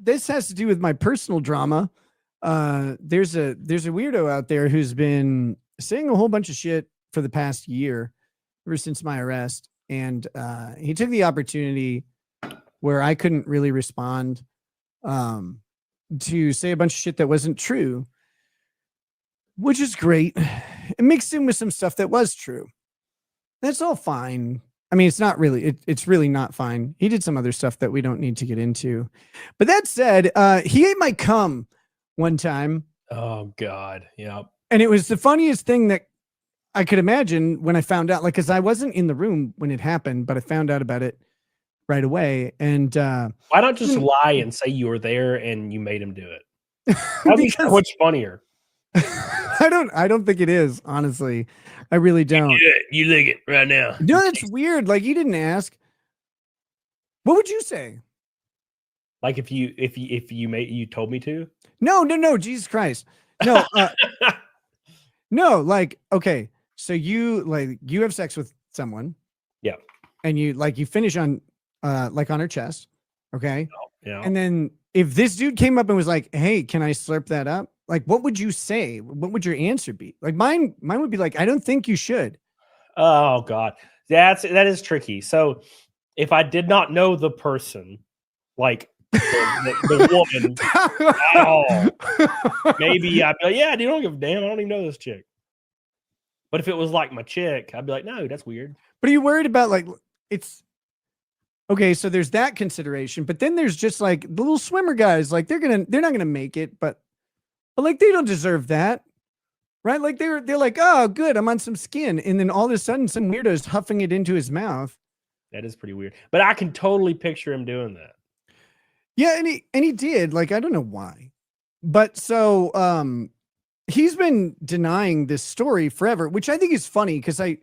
this has to do with my personal drama. There's a weirdo out there who's been saying a whole bunch of shit for the past year, ever since my arrest. And he took the opportunity where I couldn't really respond to say a bunch of shit that wasn't true, which is great. It mixed in with some stuff that was true. That's all fine. I mean, it's not really, it's really not fine. He did some other stuff that we don't need to get into. But that said, he ate my cum one time. Oh, God. Yeah. And it was the funniest thing that I could imagine when I found out, like, because I wasn't in the room when it happened, but I found out about it right away. And why not just lie and say you were there and you made him do it? That'd be so much funnier. I don't think it is, honestly. I really don't. You lick it right now. No, that's weird. Like, you didn't ask. What would you say? Like if you told me to? No, Jesus Christ. No, no, like, okay. So you have sex with someone. Yeah. And you finish on like on her chest. Okay. Yeah. And then if this dude came up and was like, "Hey, can I slurp that up?" Like, what would you say? What would your answer be? Like mine would be like, "I don't think you should." Oh God. That is tricky. So if I did not know the person, like the woman at all, maybe I'd be like, yeah, dude, I don't give a damn. I don't even know this chick. But if it was like my chick, I'd be like, no, that's weird. But are you worried about, like, it's okay? So there's that consideration, but then there's just like the little swimmer guys, like they're not gonna make it, but like they don't deserve that, right? Like they're like, oh, good, I'm on some skin, and then all of a sudden some weirdo is huffing it into his mouth. That is pretty weird, but I can totally picture him doing that. Yeah, and he did. Like, I don't know why, but so he's been denying this story forever, which I think is funny because I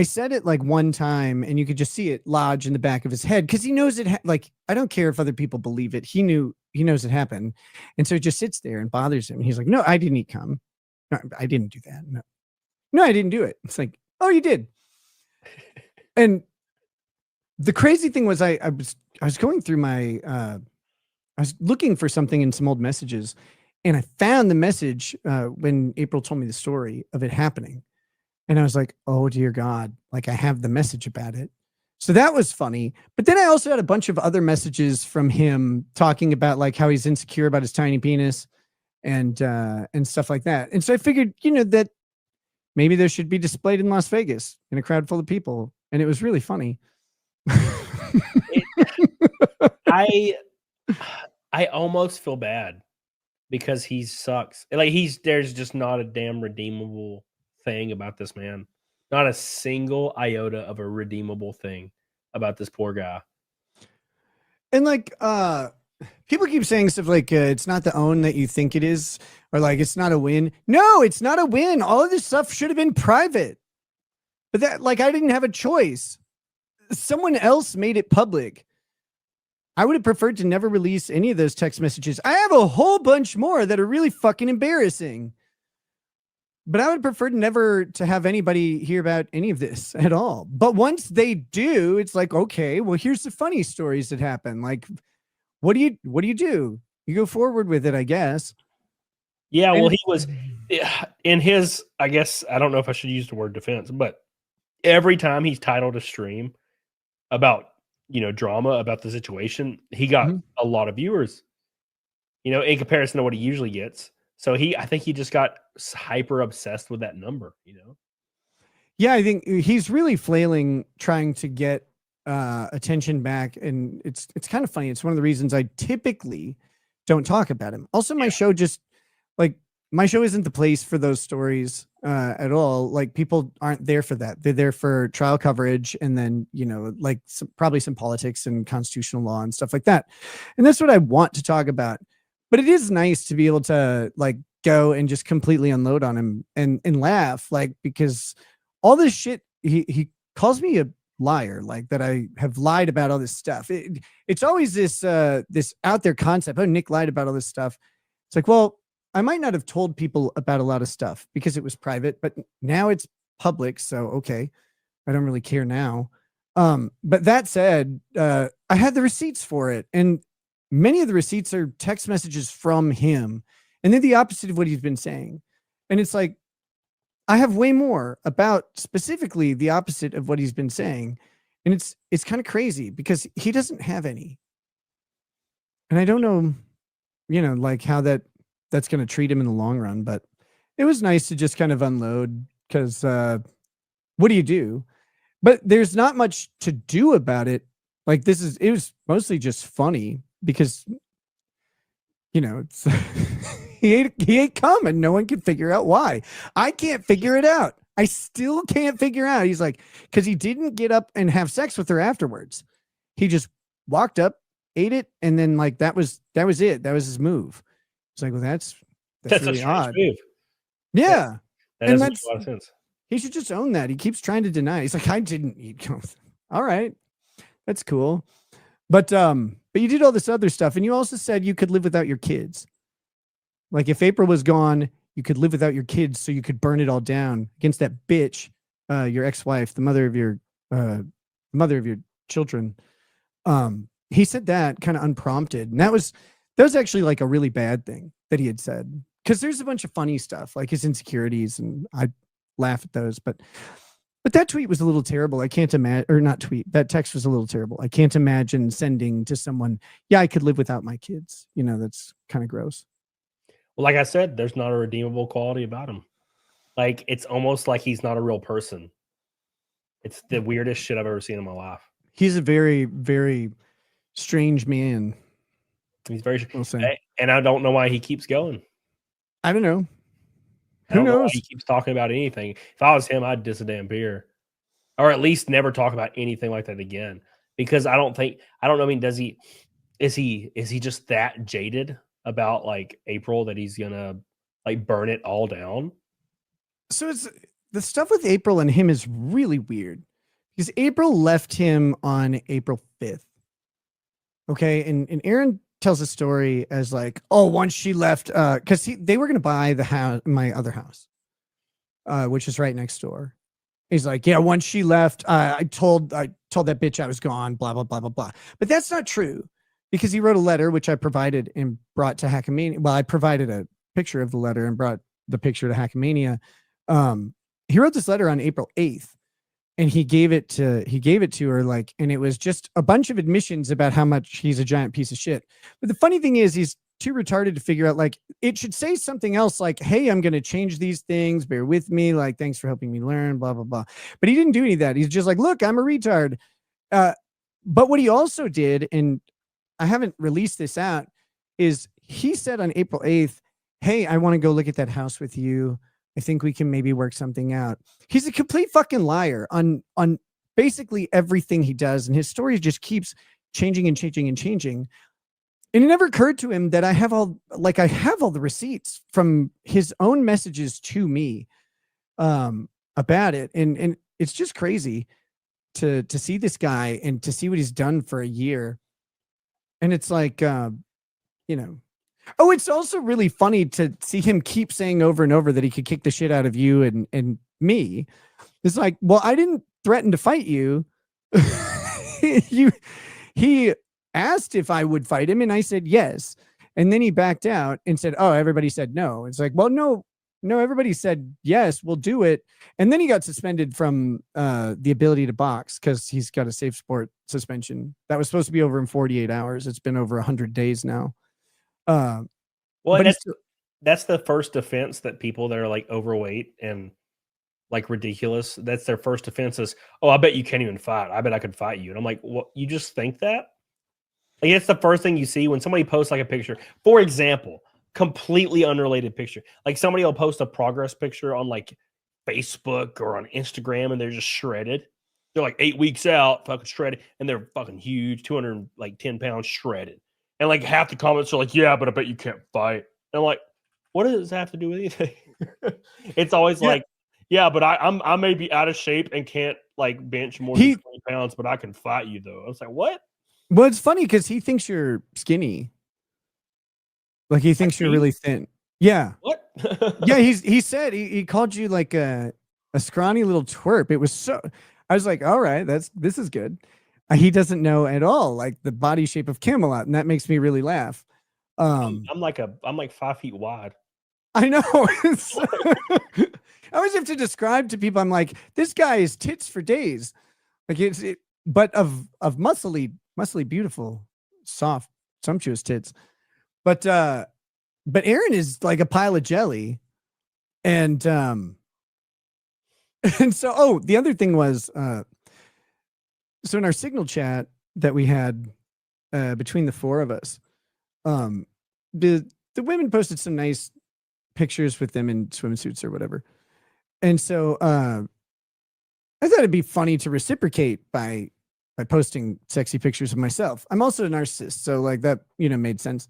said it like one time and you could just see it lodge in the back of his head because he knows it. Like, I don't care if other people believe it. He knows it happened. And so it just sits there and bothers him. He's like, no, I didn't eat cum. No, I didn't do that. No, I didn't do it. It's like, oh, you did. And the crazy thing was I was going through my, I was looking for something in some old messages, and I found the message when April told me the story of it happening. And I was like, oh, dear God, like I have the message about it. So that was funny. But then I also had a bunch of other messages from him talking about like how he's insecure about his tiny penis and stuff like that. And so I figured, that maybe there should be displayed in Las Vegas in a crowd full of people. And it was really funny. I almost feel bad because he sucks. Like there's just not a damn redeemable thing about this man. Not a single iota of a redeemable thing about this poor guy. And like, people keep saying stuff like, it's not the own that you think it is, or like, it's not a win. No, it's not a win. All of this stuff should have been private, but that, like, I didn't have a choice. Someone else made it public. I would have preferred to never release any of those text messages. I have a whole bunch more that are really fucking embarrassing, but I would prefer never to have anybody hear about any of this at all. But once they do, it's like, okay, well, here's the funny stories that happen. Like, what do you do? You go forward with it, I guess. Yeah. Well, he was in his, I guess, I don't know if I should use the word defense, but every time he's titled a stream about, drama about the situation, he got a lot of viewers, in comparison to what he usually gets. So I think he just got hyper obsessed with that number, Yeah, I think he's really flailing, trying to get attention back. And it's kind of funny. It's one of the reasons I typically don't talk about him. Also, my show my show isn't the place for those stories at all. Like, people aren't there for that. They're there for trial coverage and then, like probably some politics and constitutional law and stuff like that. And that's what I want to talk about. But it is nice to be able to like go and just completely unload on him and laugh, like, because all this shit, he calls me a liar, like that I have lied about all this stuff. It's always this out there concept. Oh, Nick lied about all this stuff. It's like, well, I might not have told people about a lot of stuff because it was private, but now it's public. So, okay, I don't really care now. But that said, I had the receipts for it. And many of the receipts are text messages from him, and then the opposite of what he's been saying. And it's like, I have way more about specifically the opposite of what he's been saying. And it's kind of crazy because he doesn't have any. And I don't know, like how that's going to treat him in the long run, but it was nice to just kind of unload because what do you do? But there's not much to do about it. Like it was mostly just funny because it's he ate cum and no one can figure out why. I can't figure it out. I still can't figure out. He's like, because he didn't get up and have sex with her afterwards. He just walked up, ate it, and then like that was it. That was his move. It's like, well, that's really odd. Move. Yeah. That doesn't make a lot of sense. He should just own that. He keeps trying to deny. He's like, I didn't eat cum. All right. That's cool. But you did all this other stuff, and you also said you could live without your kids. Like if April was gone, you could live without your kids, so you could burn it all down against that bitch, your ex-wife, the mother of your children. He said that kind of unprompted, and that was actually like a really bad thing that he had said, because there's a bunch of funny stuff like his insecurities, and I laugh at those, but that tweet was a little terrible. I can't imagine, or not tweet, that text was a little terrible. I can't imagine sending to someone, yeah, I could live without my kids. That's kind of gross. Well, like I said, there's not a redeemable quality about him. Like, it's almost like he's not a real person. It's the weirdest shit I've ever seen in my life. He's a very, very strange man. He's very, and I don't know why he keeps going. I don't know. Who knows? He keeps talking about anything. If I was him, I'd disappear, or at least never talk about anything like that again. Because I don't know. I mean, is he just that jaded about like April that he's gonna like burn it all down? So it's the stuff with April and him is really weird because April left him on April 5th. Okay, and Aaron tells a story as like, oh, once she left, because they were gonna buy the house, my other house, which is right next door. He's like, yeah, once she left, I told that bitch I was gone, blah blah blah blah blah. But that's not true, because he wrote a letter which I provided and brought to Hackamania. Well, I provided a picture of the letter and brought the picture to Hackamania. He wrote this letter on April 8th. And he gave it to her, like, and it was just a bunch of admissions about how much he's a giant piece of shit. But the funny thing is, he's too retarded to figure out, like, it should say something else like, hey, I'm going to change these things. Bear with me. Like, thanks for helping me learn, blah, blah, blah. But he didn't do any of that. He's just like, look, I'm a retard. But what he also did, and I haven't released this out, is he said on April 8th, hey, I want to go look at that house with you. I think we can maybe work something out. He's a complete fucking liar on basically everything he does. And his story just keeps changing and changing and changing. And it never occurred to him that I have all the receipts from his own messages to me about it. And it's just crazy to see this guy and to see what he's done for a year. And it's like, oh, it's also really funny to see him keep saying over and over that he could kick the shit out of you and me. It's like, well, I didn't threaten to fight you. He asked if I would fight him, and I said yes. And then he backed out and said, oh, everybody said no. It's like, well, no, everybody said yes, we'll do it. And then he got suspended from the ability to box because he's got a safe sport suspension. That was supposed to be over in 48 hours. It's been over 100 days now. Well, that's the first offense that people that are like overweight and like ridiculous, that's their first offense is, oh, I bet you can't even fight. I bet I could fight you. And I'm like, what? You just think that? Like, it's the first thing you see when somebody posts like a picture. For example, completely unrelated picture. Like somebody will post a progress picture on like Facebook or on Instagram and they're just shredded. They're like 8 weeks out, fucking shredded, and they're fucking huge, 210 pounds shredded. And like half the comments are like, yeah, but I bet you can't fight. And I'm like, what does this have to do with anything? It's always like, yeah, but I may be out of shape and can't like bench more than 20 pounds, but I can fight you though. I was like, what? Well, it's funny because he thinks you're skinny. Like he thinks you're really thin. Yeah. What? Yeah, he said he called you like a scrawny little twerp. It was so, I was like, all right, this is good. He doesn't know at all, like the body shape of Camelot, and that makes me really laugh. I'm like 5 feet wide. I know. I always have to describe to people. I'm like, this guy is tits for days. Like but of muscly, beautiful, soft, sumptuous tits. But Aaron is like a pile of jelly, and and so the other thing was so in our signal chat that we had between the four of us, the women posted some nice pictures with them in swimsuits or whatever. And so I thought it'd be funny to reciprocate by posting sexy pictures of myself. I'm also a narcissist, so like that, made sense.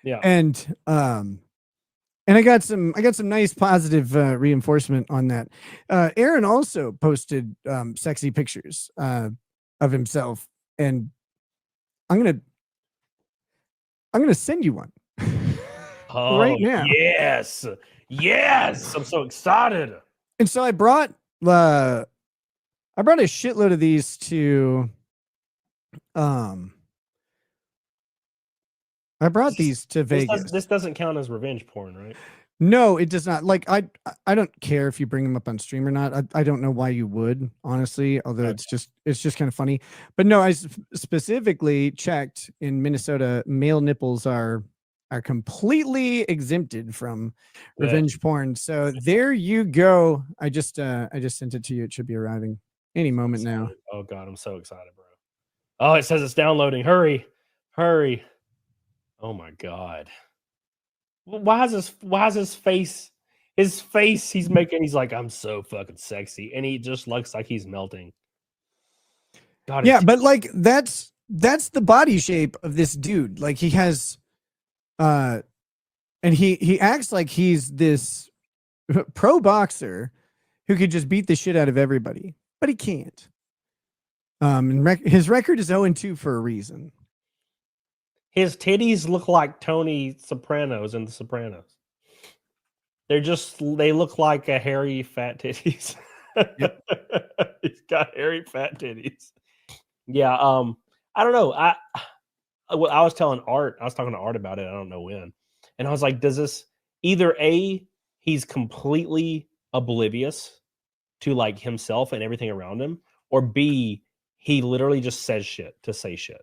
Yeah. And I got some nice positive reinforcement on that. Aaron also posted sexy pictures of himself, and I'm gonna send you one. Right now. Yes. I'm so excited. And so I brought a shitload of these to Vegas. This doesn't count as revenge porn, right? No, it does not. Like I don't care if you bring them up on stream or not. I don't know why you would, honestly, although Okay. it's just kind of funny. But no, I specifically checked in Minnesota, male nipples are completely exempted from revenge porn. So there you go. I just sent it to you. It should be arriving any moment now. Oh God, I'm so excited, bro. Oh, it says it's downloading. Hurry. Oh my God. Why is his face he's making, he's like, I'm so fucking sexy, and he just looks like he's melting. God, yeah, but like that's the body shape of this dude. Like he has and he acts like he's this pro boxer who could just beat the shit out of everybody, but he can't. And his record is 0-2 for a reason. His titties look like Tony Soprano's in The Sopranos. They look like a hairy fat titties. Yep. He's got hairy fat titties. Yeah. I don't know. I was talking to Art about it. I don't know when. And I was like, does this either A, he's completely oblivious to like himself and everything around him, or B, he literally just says shit to say shit.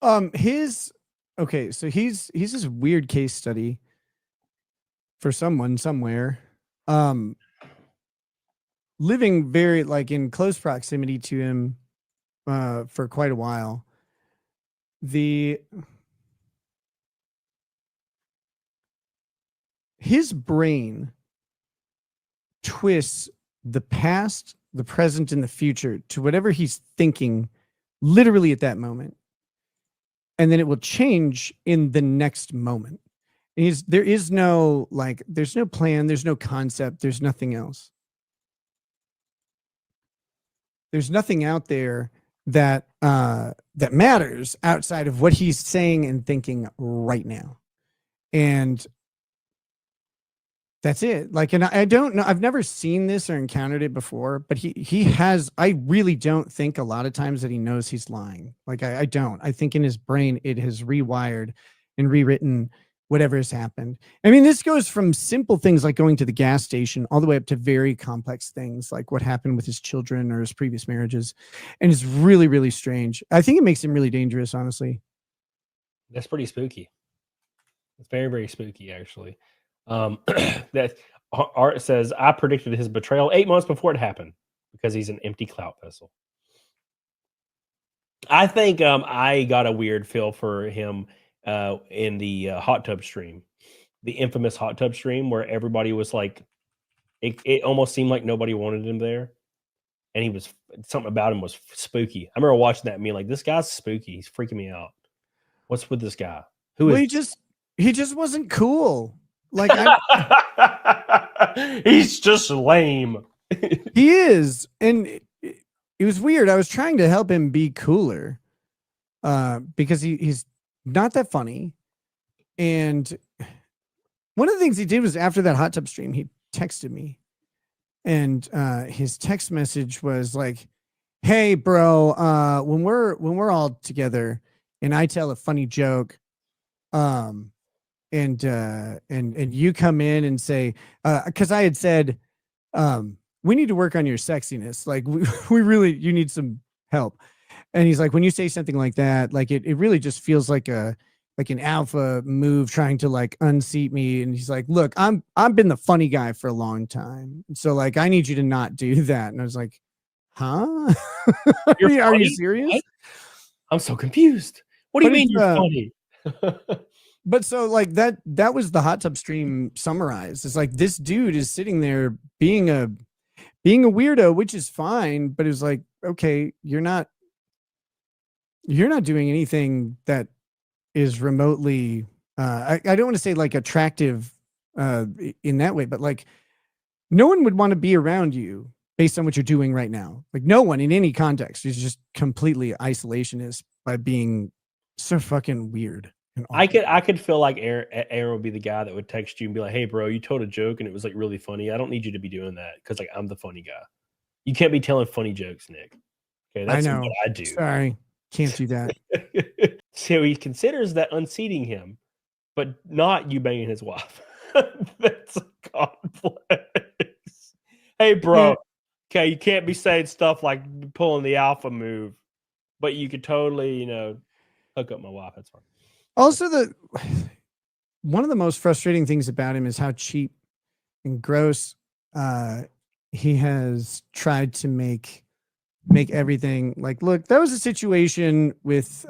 So he's this weird case study for someone somewhere, living very like in close proximity to him for quite a while. His brain twists the past, the present, and the future to whatever he's thinking literally at that moment. And then it will change in the next moment. There's no plan, there's no concept, there's nothing else. There's nothing out there that matters outside of what he's saying and thinking right now. And that's it. Like, and I don't know, I've never seen this or encountered it before, but he has, I really don't think a lot of times that he knows he's lying. Like, I don't. I think in his brain, it has rewired and rewritten whatever has happened. I mean, this goes from simple things like going to the gas station all the way up to very complex things like what happened with his children or his previous marriages. And it's really, really strange. I think it makes him really dangerous, honestly. That's pretty spooky. It's very, very spooky, actually. That Art says, I predicted his betrayal 8 months before it happened because he's an empty clout vessel. I think I got a weird feel for him in the hot tub stream, the infamous hot tub stream where everybody was like, it almost seemed like nobody wanted him there. And something about him was spooky. I remember watching that and being like, this guy's spooky. He's freaking me out. What's with this guy? He just wasn't cool. Like he's just lame. He is, and it was weird. I was trying to help him be cooler, because he's not that funny. And one of the things he did was after that hot tub stream, he texted me, and his text message was like, hey, bro, when we're all together and I tell a funny joke, um, and you come in and say, because I had said, we need to work on your sexiness. Like we really, you need some help. And he's like, when you say something like that, like it really just feels like an alpha move trying to like unseat me. And he's like, look, I've been the funny guy for a long time. So like, I need you to not do that. And I was like, huh? You're Are you funny? serious? What? I'm so confused. What do you But mean it's, you're funny? but so like that was the hot tub stream summarized. It's like this dude is sitting there being a weirdo, which is fine, but it's like, okay, you're not doing anything that is remotely I don't want to say like attractive in that way, but like no one would want to be around you based on what you're doing right now. Like no one in any context is just completely isolationist by being so fucking weird and awkward. I could feel like Aaron would be the guy that would text you and be like, "Hey, bro, you told a joke and it was like really funny. I don't need you to be doing that because like I'm the funny guy. You can't be telling funny jokes, Nick. Okay, I that's what know. I do." Sorry. Can't do that. So he considers that unseating him, but not you banging his wife. That's a complex. Hey, Yeah. bro. Okay, you can't be saying stuff like pulling the alpha move, but you could totally, hook up my wife. That's fine. Also, the one of the most frustrating things about him is how cheap and gross uh, he has tried to make everything. Like, look, that was a situation with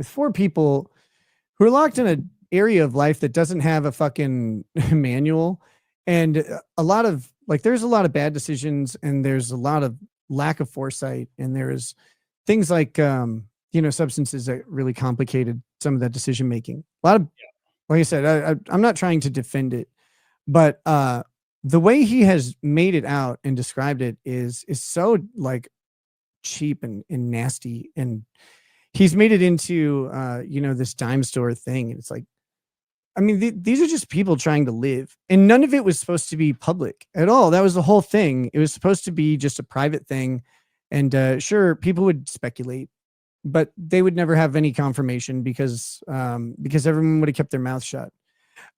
four people who are locked in an area of life that doesn't have a fucking manual, and a lot of like there's a lot of bad decisions, and there's a lot of lack of foresight, and there's things like substances that really complicated some of that decision making. A lot of, like I said, I'm not trying to defend it, but the way he has made it out and described it is so like cheap and nasty, and he's made it into this dime store thing, and it's like, I mean, these are just people trying to live, and none of it was supposed to be public at all. That was the whole thing. It was supposed to be just a private thing, and sure, people would speculate, but they would never have any confirmation because everyone would have kept their mouth shut.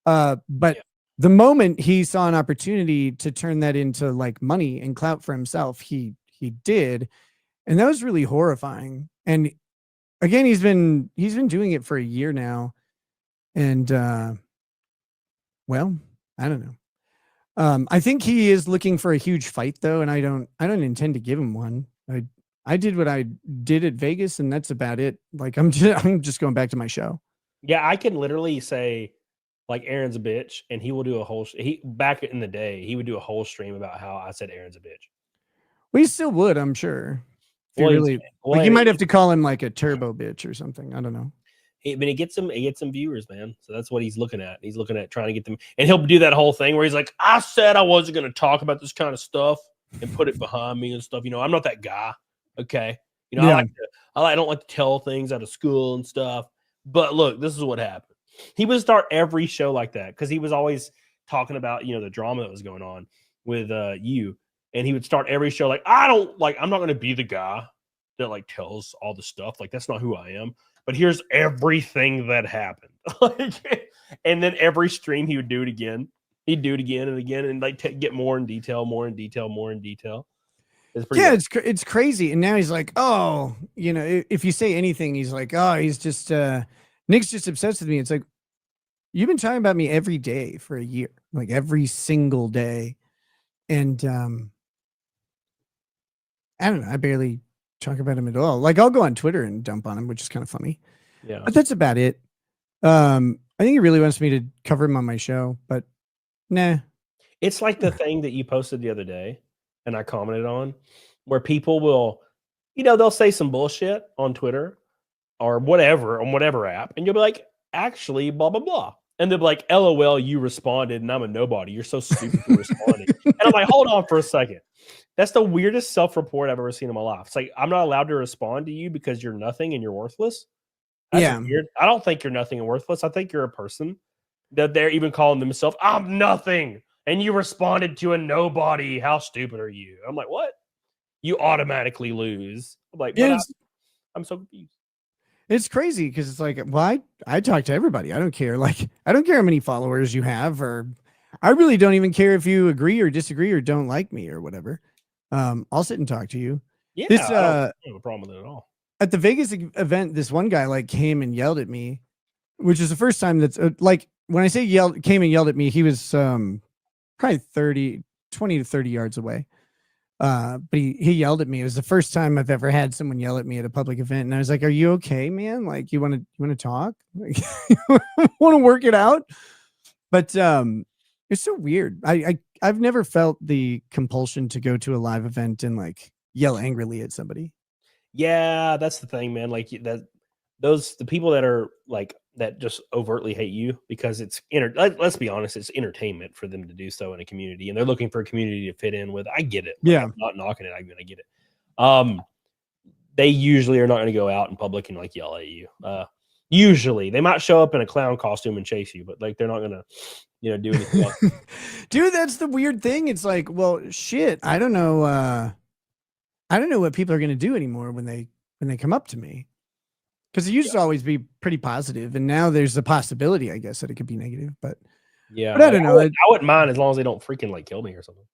But Yeah. the moment he saw an opportunity to turn that into like money and clout for himself, he did, and that was really horrifying. And again, he's been doing it for a year now, and well, I don't know. I think he is looking for a huge fight though, and I don't intend to give him one. I did what I did at Vegas, and that's about it. Like I'm just going back to my show. Yeah, I can literally say like Aaron's a bitch, and he will do a whole. He back in the day, he would do a whole stream about how I said Aaron's a bitch. We still would, I'm sure. If you Well, really like, you might have to call him like a turbo bitch or something. I don't know. but he gets some viewers, man. So that's what he's looking at. He's looking at trying to get them, and he'll do that whole thing where he's like, "I said I wasn't going to talk about this kind of stuff and put it behind me and stuff." I'm not that guy. Okay, Yeah. I don't like to tell things out of school and stuff. But look, this is what happened. He would start every show like that because he was always talking about the drama that was going on with you, and he would start every show like, I'm not going to be the guy that like tells all the stuff. Like that's not who I am. But here's everything that happened. And then every stream he would do it again. He'd do it again and again, and like get more in detail, more in detail, more in detail. It's pretty Yeah, good. it's crazy. And now he's like, oh, if you say anything, he's like, oh, he's just Nick's just obsessed with me. It's like, you've been talking about me every day for a year, like every single day. And I don't know, I barely talk about him at all. Like I'll go on Twitter and dump on him, which is kind of funny. Yeah. But that's about it. I think he really wants me to cover him on my show, but nah. It's like the thing that you posted the other day and I commented on where people will, they'll say some bullshit on Twitter or whatever on whatever app, and you'll be like, actually, blah, blah, blah. And they'll be like, LOL, you responded, and I'm a nobody. You're so stupid for responding. And I'm like, hold on for a second. That's the weirdest self-report I've ever seen in my life. It's like, I'm not allowed to respond to you because you're nothing and you're worthless. That's Yeah. weird. I don't think you're nothing and worthless. I think you're a person that they're even calling themselves, I'm nothing. And you responded to a nobody. How stupid are you? I'm like, what? you automatically lose. I'm like, but I'm so confused. It's crazy because it's like, well, I talk to everybody. I don't care. Like, I don't care how many followers you have, or I really don't even care if you agree or disagree or don't like me or whatever. I'll sit and talk to you. Yeah, This I don't have a problem with it at all. At the Vegas event, this one guy like came and yelled at me, which is the first time that's like when I say came and yelled at me, he was probably 20 to 30 yards away. But he yelled at me. It was the first time I've ever had someone yell at me at a public event, and I was like, "Are you okay, man? Like, you want to talk? Like, want to work it out?" But it's so weird. I've never felt the compulsion to go to a live event and like yell angrily at somebody. Yeah, that's the thing, man. Like the people that are like that just overtly hate you because it's let's be honest, it's entertainment for them to do so in a community, and they're looking for a community to fit in with. I get it. Like, Yeah, I'm not knocking it. I get it. They usually are not going to go out in public and like yell at you. Usually they might show up in a clown costume and chase you, but like they're not going to, do anything else. Dude, that's the weird thing. It's like, well, shit, I don't know. I don't know what people are going to do anymore when they come up to me. Because it used to always be pretty positive, and now there's a possibility, I guess, that it could be negative. But yeah, I don't know. I wouldn't mind as long as they don't freaking like kill me or something.